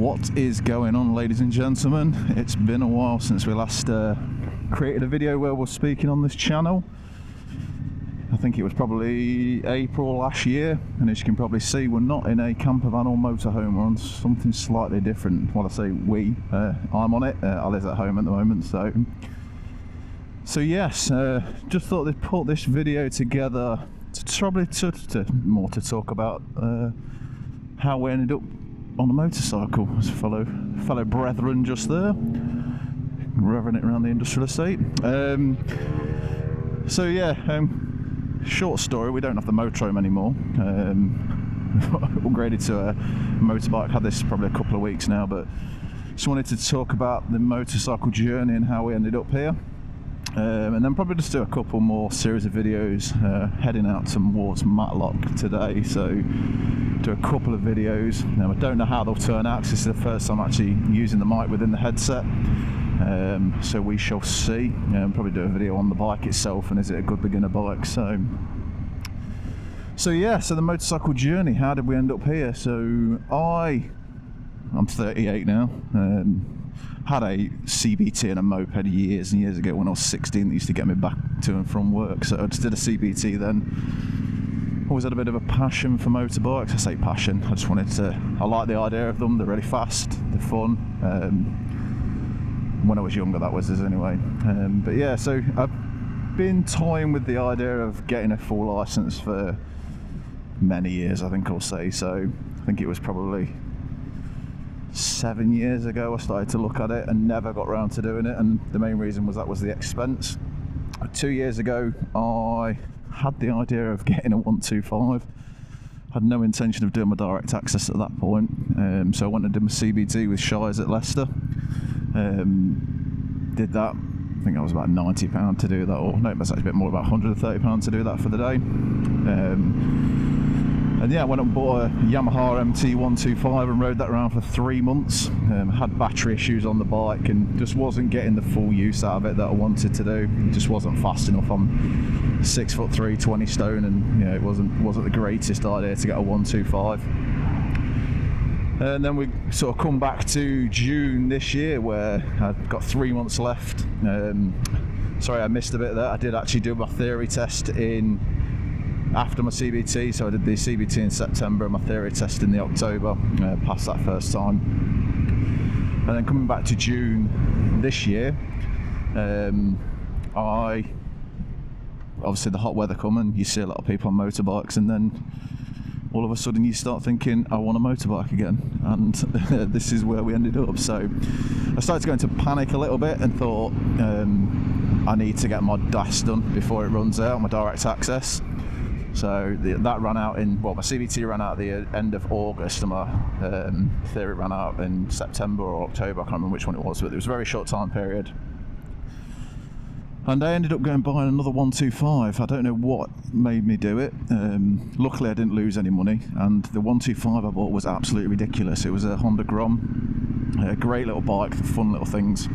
What is going on, ladies and gentlemen? It's been a while since we last created a video where we're speaking on this channel. I think it was probably April last year, and as you can probably see, we're not in a camper van or motorhome. We're on something slightly different. Well, I say we, I'm on it. Ali's at home at the moment, so yes, just thought they'd put this video together to more to talk about how we ended up on a motorcycle as fellow brethren just there, revving it around the industrial estate. So yeah, short story, we don't have the motorhome anymore. Upgraded to a motorbike, had this probably a couple of weeks now, but just wanted to talk about the motorcycle journey and how we ended up here. And then probably just do a couple more series of videos heading out towards Matlock today, so do a couple of videos. Now I don't know how they'll turn out because this is the first time actually using the mic within the headset, so we shall see. Probably do a video on the bike itself and is it a good beginner bike. So yeah, so the motorcycle journey, how did we end up here? So I'm 38 now. Had a CBT and a moped years and years ago when I was 16 that used to get me back to and from work, so I just did a CBT then. Always had a bit of a passion for motorbikes. I say passion, I just wanted to, I like the idea of them, they're really fast, they're fun. When I was younger that was anyway. But yeah, so I've been toying with the idea of getting a full licence for many years, I think I'll say. So I think it was probably 7 years ago I started to look at it and never got around to doing it, and the main reason was the expense. 2 years ago I had the idea of getting a 125. Had no intention of doing my direct access at that point, so I went and did my CBT with Shires at Leicester. Did that, I think that was about £90 to do that, or no, it was actually a bit more, about £130 to do that for the day. And yeah, I went and bought a Yamaha MT125 and rode that around for 3 months. Had battery issues on the bike and just wasn't getting the full use out of it that I wanted to do. It just wasn't fast enough. I'm 6'3", 20 stone, and you know, it wasn't the greatest idea to get a 125. And then we sort of come back to June this year where I've got 3 months left. Sorry, I missed a bit there. I did actually do my theory test after my CBT, so I did the CBT in September and my theory test in the October, passed that first time. And then coming back to June this year, obviously the hot weather coming, you see a lot of people on motorbikes, and then all of a sudden you start thinking, I want a motorbike again, and this is where we ended up. So I started to go into panic a little bit and thought, I need to get my DAS done before it runs out, my direct access. So that ran out my CBT ran out at the end of August, and my theory ran out in September or October, I can't remember which one it was, but it was a very short time period. And I ended up going buying another 125. I don't know what made me do it. Luckily I didn't lose any money, and the 125 I bought was absolutely ridiculous. It was a Honda Grom, a great little bike for fun little things.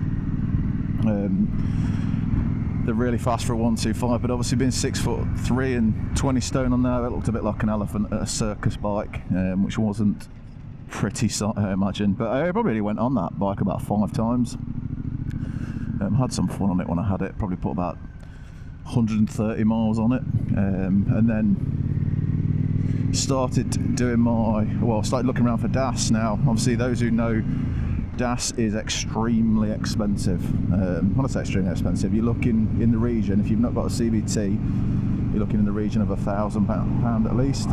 They're really fast for a 125, but obviously being 6'3" and 20 stone on there, it looked a bit like an elephant at a circus bike, which wasn't pretty, I imagine. But I probably really went on that bike about 5 times. Had some fun on it when I had it, probably put about 130 miles on it, and then started looking around for DAS. Now obviously those who know, DAS is extremely expensive. When I say extremely expensive, you're looking in the region, if you've not got a CBT, you're looking in the region of £1,000 at least.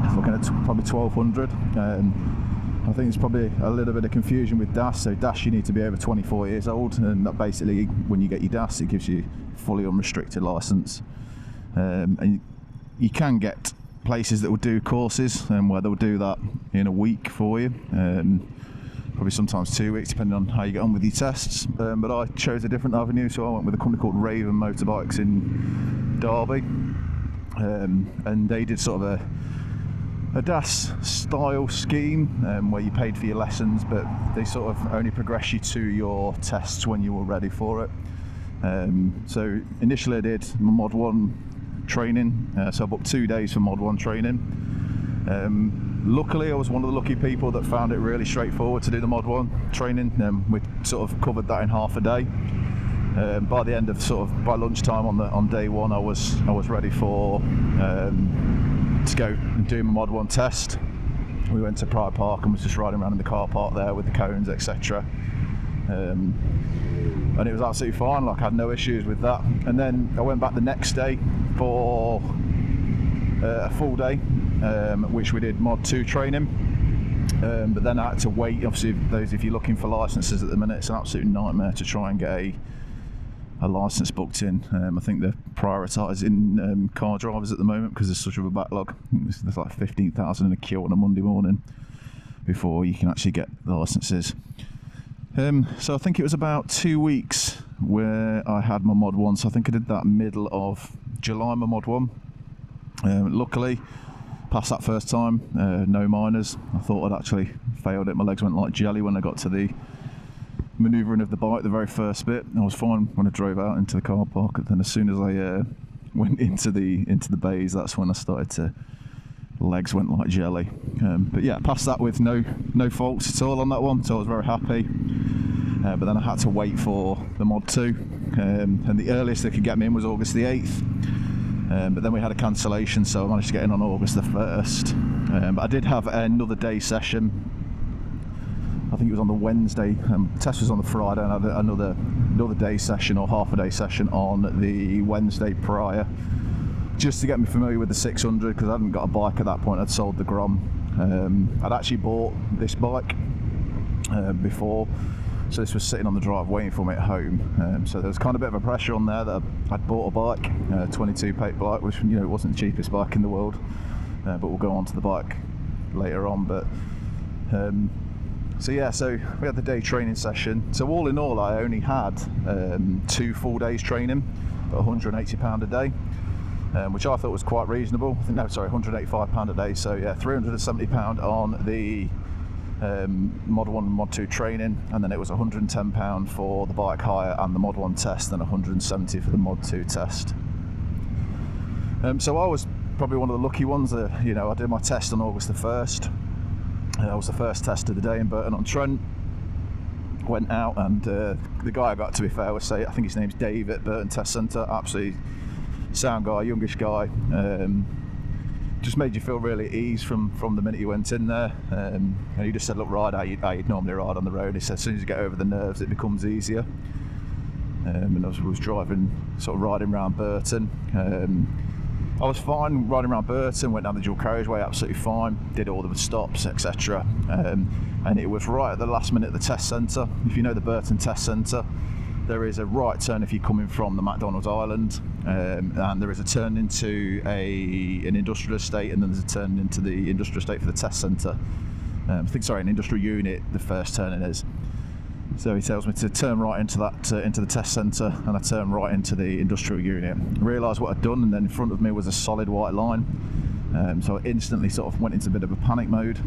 It's looking at probably 1,200. I think there's probably a little bit of confusion with DAS. So DAS, you need to be over 24 years old, and that basically, when you get your DAS, it gives you fully unrestricted license. And you can get places that will do courses, where they'll do that in a week for you. Probably sometimes 2 weeks, depending on how you get on with your tests. But I chose a different avenue, so I went with a company called Raven Motorbikes in Derby, and they did sort of a DAS style scheme where you paid for your lessons, but they sort of only progress you to your tests when you were ready for it. So initially I did my Mod 1 training, so I booked 2 days for Mod 1 training. Luckily, I was one of the lucky people that found it really straightforward to do the Mod 1 training. We sort of covered that in half a day. By the end of by lunchtime on day one, I was ready for to go and do my Mod 1 test. We went to Pride Park and was just riding around in the car park there with the cones, etc. And it was absolutely fine. Like, I had no issues with that. And then I went back the next day for a full day, which we did Mod 2 training. But then I had to wait. Obviously, if you're looking for licenses at the minute, it's an absolute nightmare to try and get a license booked in. I think they're prioritising car drivers at the moment because there's such of a backlog. There's like 15,000 in a queue on a Monday morning before you can actually get the licenses. So I think it was about 2 weeks where I had my Mod 1. So I think I did that middle of July, my Mod 1. Luckily, passed that first time, no minors. I thought I'd actually failed it. My legs went like jelly when I got to the manoeuvring of the bike, the very first bit. I was fine when I drove out into the car park, and then as soon as I went into the bays, that's when I started to, legs went like jelly. But yeah, passed that with no faults at all on that one, so I was very happy. But then I had to wait for the Mod 2, and the earliest they could get me in was August the 8th. But then we had a cancellation, so I managed to get in on August the 1st. But I did have another day session. I think it was on the Wednesday. The test was on the Friday, and I had another day session or half a day session on the Wednesday prior, just to get me familiar with the 600, because I hadn't got a bike at that point. I'd sold the Grom. I'd actually bought this bike before, so this was sitting on the drive waiting for me at home. So there was kind of a bit of a pressure on there that I'd bought a bike, a 22 plate bike, which, you know, it wasn't the cheapest bike in the world, but we'll go on to the bike later on. But so yeah, so we had the day training session. So all in all, I only had 2 full days training at £180 a day, which I thought was quite reasonable. I think, no, sorry, £185 a day. So yeah, £370 on the Mod 1 and Mod 2 training, and then it was £110 for the bike hire and the Mod 1 test, and £170 for the Mod 2 test. So I was probably one of the lucky ones. You know, I did my test on August the 1st. I was the first test of the day in Burton-on-Trent. Went out, and the guy I got, to be fair, I think his name's Dave at Burton Test Centre. Absolutely sound guy, youngish guy. Just made you feel really at ease from the minute you went in there. And he just said, look, ride how you'd normally ride on the road. He said, as soon as you get over the nerves, it becomes easier. And I was driving, sort of riding around Burton. I was fine riding around Burton, went down the dual carriageway absolutely fine, did all the stops, etc. And it was right at the last minute at the test centre. If you know the Burton Test Centre, there is a right turn if you're coming from the McDonald's Island, and there is a turn into an industrial estate, and then there's a turn into the industrial estate for the test centre. An industrial unit, the first turning is. So he tells me to turn right into the test centre, and I turn right into the industrial unit. I realised what I'd done, and then in front of me was a solid white line. So I instantly sort of went into a bit of a panic mode.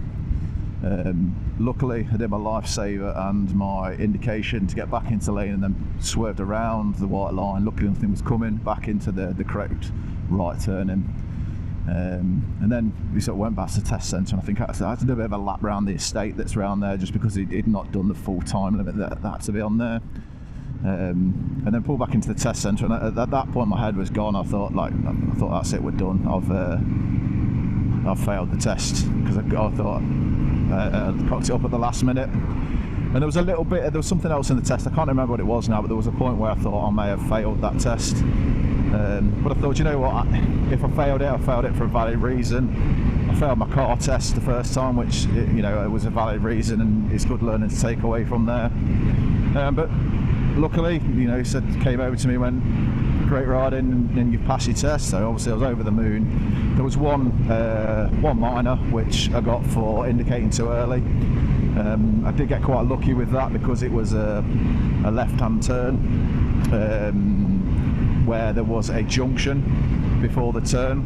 Luckily, I did my lifesaver and my indication to get back into lane, and then swerved around the white line. Luckily, nothing was coming, back into the correct right turning. And then we sort of went back to the test centre, and I think I had to do a bit of a lap around the estate that's around there, just because he'd not done the full time limit that had to be on there. And then pulled back into the test centre, and at that point my head was gone. I thought that's it, we're done. I've failed the test, because I thought I cocked it up at the last minute. And there was something else in the test. I can't remember what it was now, but there was a point where I thought I may have failed that test. But I thought, you know what, if I failed it for a valid reason. I failed my car test the first time, which, you know, it was a valid reason, and it's good learning to take away from there. But luckily, you know, he came over to me, went, great riding, and you've passed your test. So obviously I was over the moon. There was one minor which I got for indicating too early. I did get quite lucky with that, because it was a left-hand turn where there was a junction before the turn,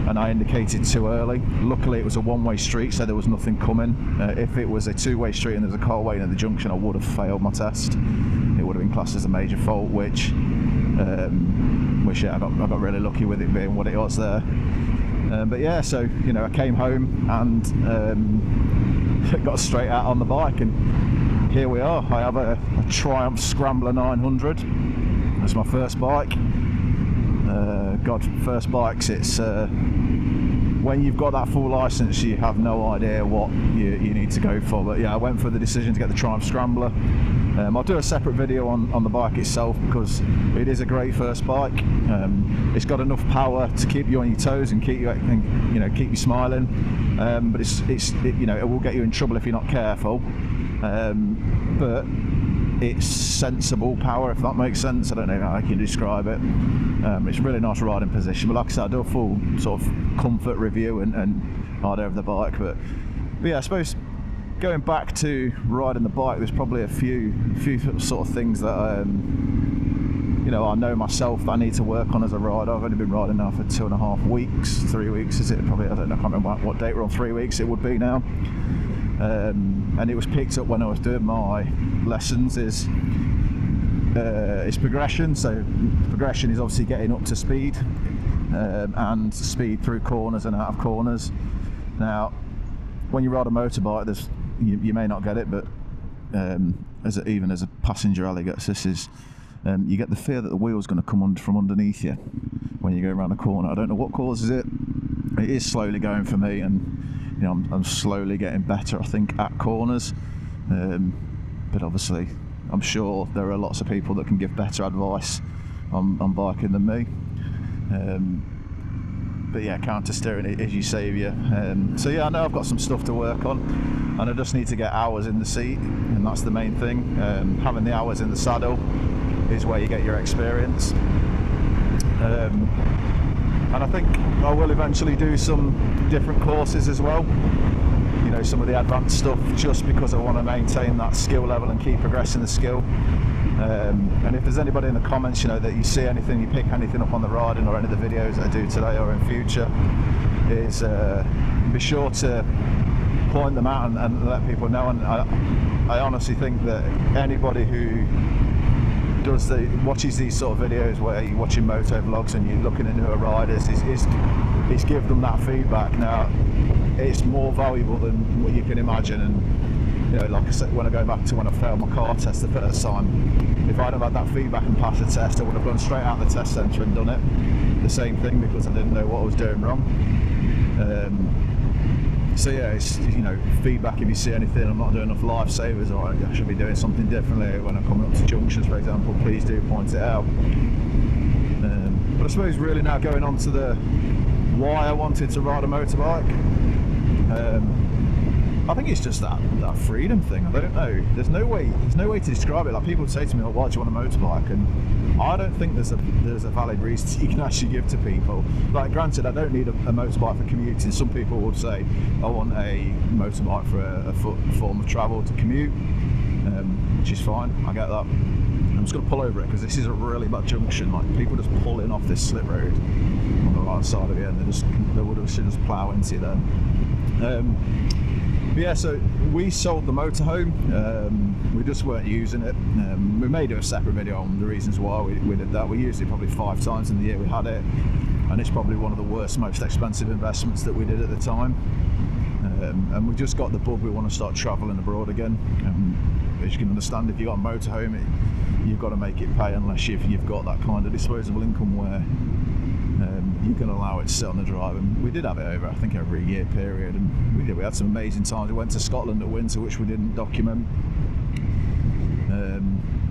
and I indicated too early. Luckily it was a one-way street, so there was nothing coming. If it was a two-way street and there was a car waiting at the junction, I would have failed my test. It would have been classed as a major fault, which yeah, I got really lucky with it being what it was there. But yeah, so you know, I came home and got straight out on the bike, and here we are. I have a Triumph Scrambler 900. That's my first bike. God, first bikes, it's when you've got that full license, you have no idea what you need to go for. But yeah, I went for the decision to get the Triumph Scrambler. I'll do a separate video on the bike itself, because it is a great first bike. It's got enough power to keep you on your toes and keep you smiling. But it will get you in trouble if you're not careful. But it's sensible power, if that makes sense. I don't know how I can describe it. It's a really nice riding position. But like I said, I'll do a full sort of comfort review and ride over the bike. But yeah, I suppose going back to riding the bike, there's probably a few sort of things that I know myself that I need to work on as a rider. I've only been riding now for 2.5 weeks, 3 weeks is it? Probably, I don't know, I can't remember what date we're on. 3 weeks it would be now. And it was picked up when I was doing my lessons. Is progression. So progression is obviously getting up to speed, and speed through corners and out of corners. Now, when you ride a motorbike, you may not get it, but even as a passenger, Ali gets this, is you get the fear that the wheel's going to come from underneath you when you go around a corner. I don't know what causes it. It is slowly going for me, and you know, I'm slowly getting better, I think, at corners. But obviously, I'm sure there are lots of people that can give better advice on biking than me. But yeah, counter steering is your saviour. So yeah, I know I've got some stuff to work on, and I just need to get hours in the seat, and that's the main thing. Having the hours in the saddle is where you get your experience. And I think I will eventually do some different courses as well. You know, some of the advanced stuff, just because I want to maintain that skill level and keep progressing the skill. And if there's anybody in the comments, you know, that you see anything, you pick anything up on the riding or any of the videos that I do today or in future, is be sure to point them out and let people know. And I honestly think that anybody who watches these sort of videos where you're watching moto vlogs and you're looking at newer riders, is give them that feedback. Now, it's more valuable than what you can imagine. And you know, like I said, when I go back to when I failed my car test the first time, if I'd have had that feedback and passed the test, I would have gone straight out the test centre and done it. The same thing, because I didn't know what I was doing wrong. So yeah, it's, you know, feedback if you see anything, I'm not doing enough lifesavers, or I should be doing something differently when I'm coming up to junctions, for example, please do point it out. But I suppose really now going on to the why I wanted to ride a motorbike. I think it's just that freedom thing. I don't know. There's no way to describe it. Like, people would say to me, "Oh, why do you want a motorbike?" And I don't think there's a valid reason you can actually give to people. Like, granted, I don't need a motorbike for commuting. Some people would say, "I want a motorbike for a form of travel to commute," which is fine. I get that. I'm just going to pull over it because this is a really bad junction. Like, people just pulling off this slip road on the right side of it, and they would have just plough into you then. But yeah, so we sold the motorhome. We just weren't using it. We may do a separate video on the reasons why we did that. We used it probably 5 times in the year we had it, and it's probably one of the worst, most expensive investments that we did at the time. And we just got the bug. We want to start travelling abroad again. As you can understand, if you've got a motorhome, you've got to make it pay, unless you've got that kind of disposable income where you can allow it to sit on the drive. And we did have it over a year period, and we had some amazing times. We went to Scotland at winter, which we didn't document,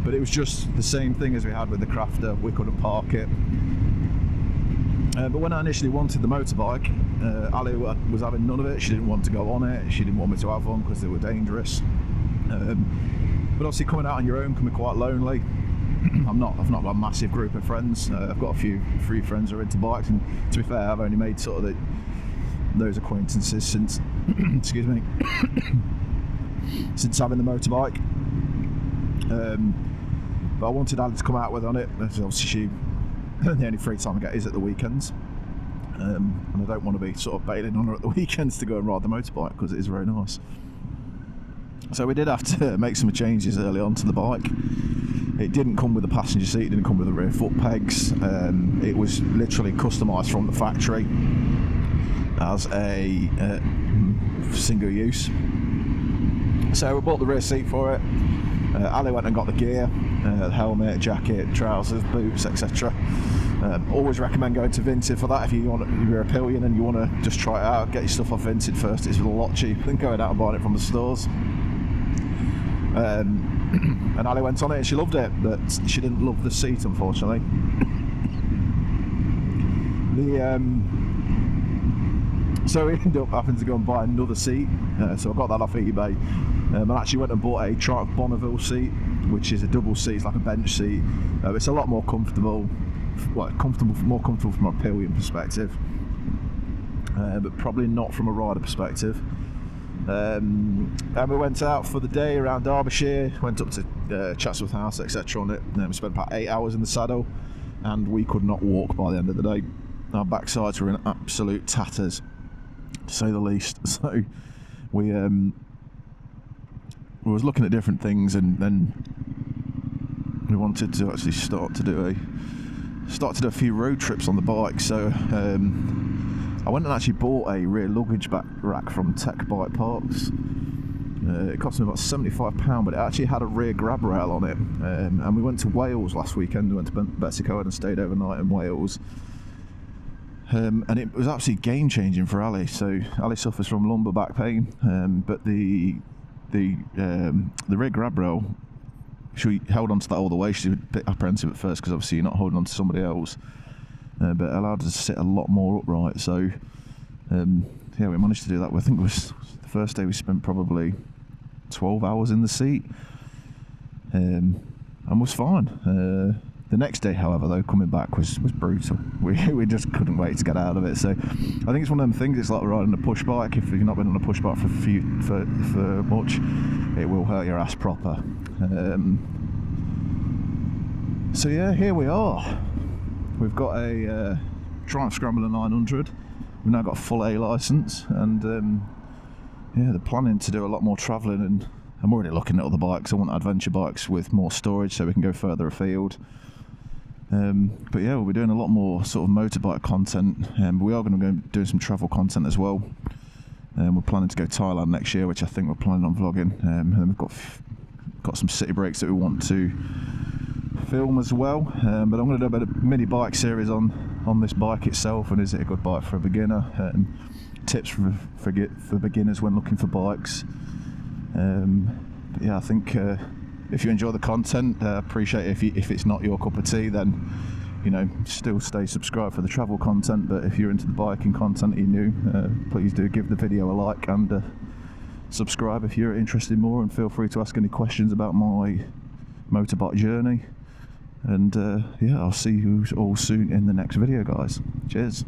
but it was just the same thing as we had with the Crafter. We couldn't park it. But when I initially wanted the motorbike, Ali was having none of it. She didn't want to go on it. She didn't want me to have one because they were dangerous. But obviously, coming out on your own can be quite lonely. I've not got a massive group of friends. I've got a few friends who are into bikes, and to be fair, I've only made sort of those acquaintances since excuse me since having the motorbike. But I wanted Ali to come out with on it. Obviously, the only free time I get is at the weekends, and I don't want to be sort of bailing on her at the weekends to go and ride the motorbike, because it is very nice. So we did have to make some changes early on to the bike. It didn't come with a passenger seat, it didn't come with the rear foot pegs. It was literally customised from the factory. as a single use. So we bought the rear seat for it. Ali went and got the gear, the helmet, jacket, trousers, boots, etc. Always recommend going to Vinted for that if you're a pillion and you want to just try it out. Get your stuff off Vinted first. It's a lot cheaper than going out and buying it from the stores. And Ali went on it and she loved it, but she didn't love the seat, unfortunately. So we ended up having to go and buy another seat. So I got that off eBay. I actually went and bought a Triumph Bonneville seat, which is a double seat. It's like a bench seat. It's a lot more comfortable. More comfortable from a pillion perspective, but probably not from a rider perspective. And we went out for the day around Derbyshire, went up to Chatsworth House, etc. on it. We spent about 8 hours in the saddle, and we could not walk by the end of the day. Our backsides were in absolute tatters, to say the least. So we was looking at different things, and then we wanted to actually start to do a few road trips on the bike. So I went and actually bought a rear luggage back rack from Tech Bike Parks. It cost me about £75, but it actually had a rear grab rail on it. And we went to Wales last weekend. We went to Betsy Cohen and stayed overnight in Wales. And it was absolutely game changing for Ali. So Ali suffers from lumbar back pain, but the rear grab rail, she held on to that all the way. She was a bit apprehensive at first because obviously you're not holding on to somebody else, but it allowed us to sit a lot more upright. So yeah, we managed to do that. I think it was the first day we spent probably 12 hours in the seat, and was fine. The next day, however, though, coming back was brutal. We just couldn't wait to get out of it. So I think it's one of them things. It's like riding a push bike. If you've not been on a push bike for much, it will hurt your ass proper. So yeah, here we are. We've got a Triumph Scrambler 900. We've now got a full A licence, and yeah, they're planning to do a lot more travelling. And I'm already looking at other bikes. I want adventure bikes with more storage so we can go further afield. But yeah, we'll be doing a lot more sort of motorbike content. We are going to go doing some travel content as well. We're planning to go Thailand next year, which I think we're planning on vlogging. And then we've got some city breaks that we want to film as well. But I'm going to do a bit of mini bike series on this bike itself, and is it a good bike for a beginner? Tips for beginners when looking for bikes. But yeah, I think if you enjoy the content, appreciate it. If it's not your cup of tea, then still stay subscribed for the travel content. But if you're into the biking content, you're new, please do give the video a like and subscribe if you're interested more, and feel free to ask any questions about my motorbike journey. And yeah, I'll see you all soon in the next video, guys. Cheers.